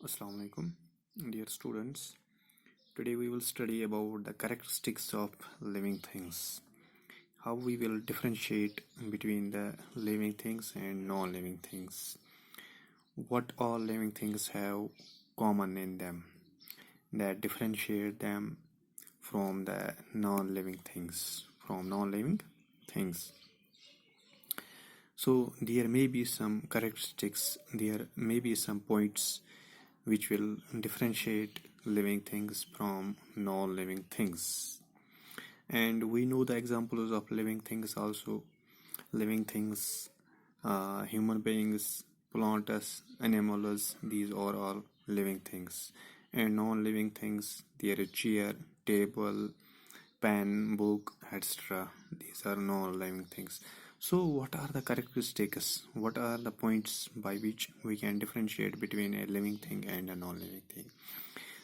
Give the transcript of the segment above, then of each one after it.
Assalamu alaikum, dear students. Today we will study about the characteristics of living things. How we will differentiate between the living things and non-living things. What all living things have common in them that differentiate them from the non-living things. So there may be some characteristics, there may be some points which will differentiate living things from non-living things. And we know the examples of living things also. Living things, human beings, plants, animals, these are all living things. And non-living things, there is chair, table, pen, book, etc. These are non-living things. So what are the characteristics? What are the points by which we can differentiate between a living thing and a non-living thing?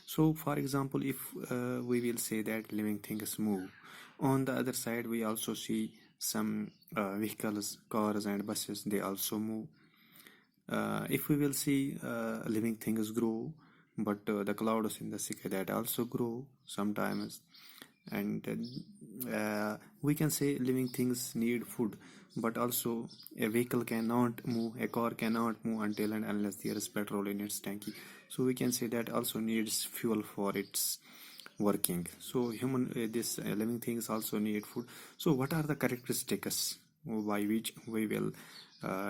So for example, if we will say that living things move, on the other side we also see some vehicles, cars and buses, they also move. If we will see living things grow, but the clouds in the sky that also grow sometimes. And we can say living things need food, but also a vehicle cannot move, a car cannot move until and unless there is petrol in its tanky. So we can say that also needs fuel for its working. So this living things also need food. So what are the characteristics by which we will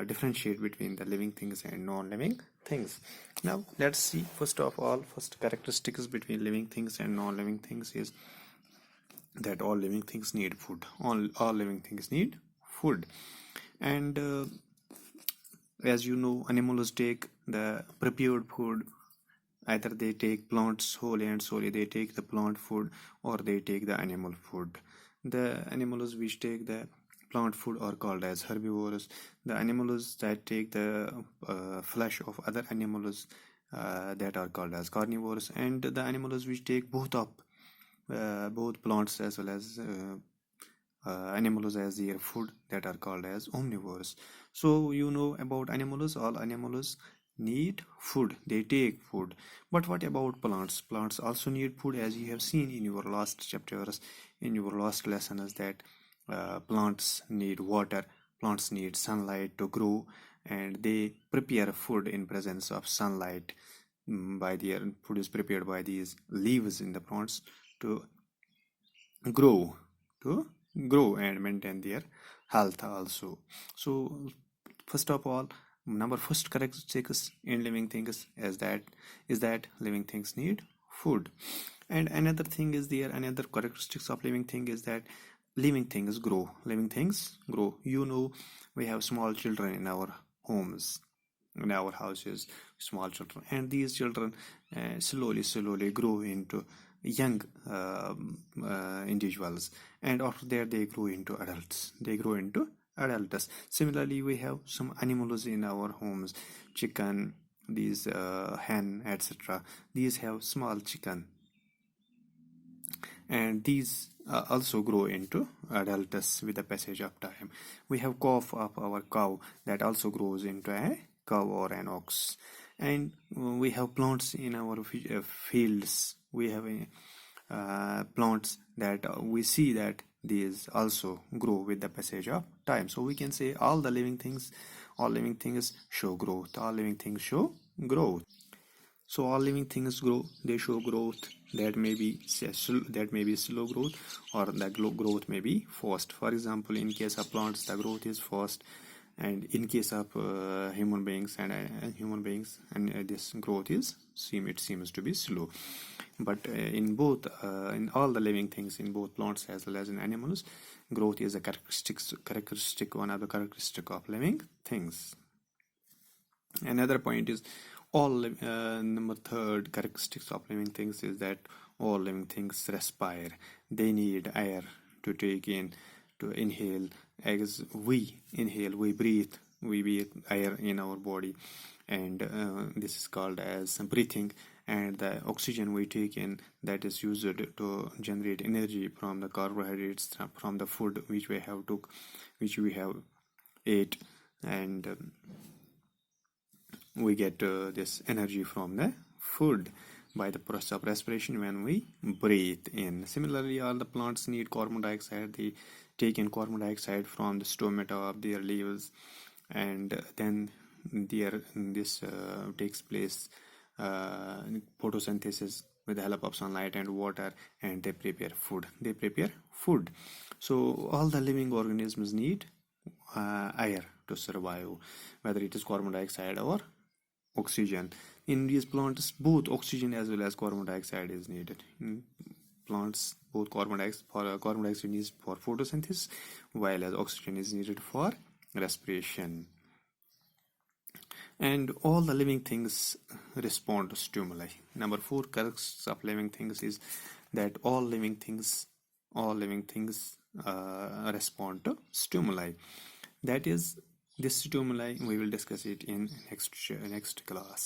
differentiate between the living things and non-living things? Now let's see. First characteristics between living things and non-living things is that all living things need food. All living things need food. And as you know, animals take the prepared food. Either they take plants wholly and solely, they take the plant food, or they take the animal food. The animals which take the plant food are called as herbivores. The animals that take the flesh of other animals that are called as carnivores. And the animals which take both plants as well as animals as their food, that are called as omnivores. So you know about animals. All animals need food, they take food. But what about plants? Plants also need food, as you have seen in your last chapters, in your last lessons, that plants need water, plants need sunlight to grow, and they prepare food in presence of sunlight. By their food is prepared by these leaves in the plants to grow to grow and maintain their health also. So first of all, first characteristics in living things is that living things need food. And another characteristics of living thing is that living things grow. You know, we have small children in our homes, in our houses, small children, and these children slowly grow into young individuals, and after that they grow into adults. Similarly, we have some animals in our homes, chicken, these hen, etc. These have small chicken, and these also grow into adults with the passage of time. We have calf of our cow that also grows into a cow or an ox. And we have plants in our fields. We have plants that we see that these also grow with the passage of time. So we can say all living things show growth. All living things show growth. So all living things grow, they show growth. That may be slow growth, or the growth may be fast. For example, in case of plants, the growth is fast, and in case of human beings, this growth seems to be slow. But in all the living things, in both plants as well as in animals, growth is one of the characteristic of living things. Another point is number third characteristics of living things is that all living things respire. They need air to take in, to inhale. As we inhale, we breathe air in our body, and this is called as breathing. And the oxygen we take in, that is used to generate energy from the carbohydrates, from the food which we have ate, and we get this energy from the food by the process of respiration when we breathe in. Similarly, all the plants need carbon dioxide. They take in carbon dioxide from the stomata of their leaves, and then this takes place, uh, photosynthesis with the help of sunlight and water, and they prepare food. So all the living organisms need air to survive, whether it is carbon dioxide or oxygen. In these plants, both oxygen as well as carbon dioxide is needed. In plants, both carbon dioxide is for photosynthesis, while as oxygen is needed for respiration. And all the living things respond to stimuli. Number four characteristics of living things is that all living things respond to stimuli. That is, this stimuli we will discuss it in next class.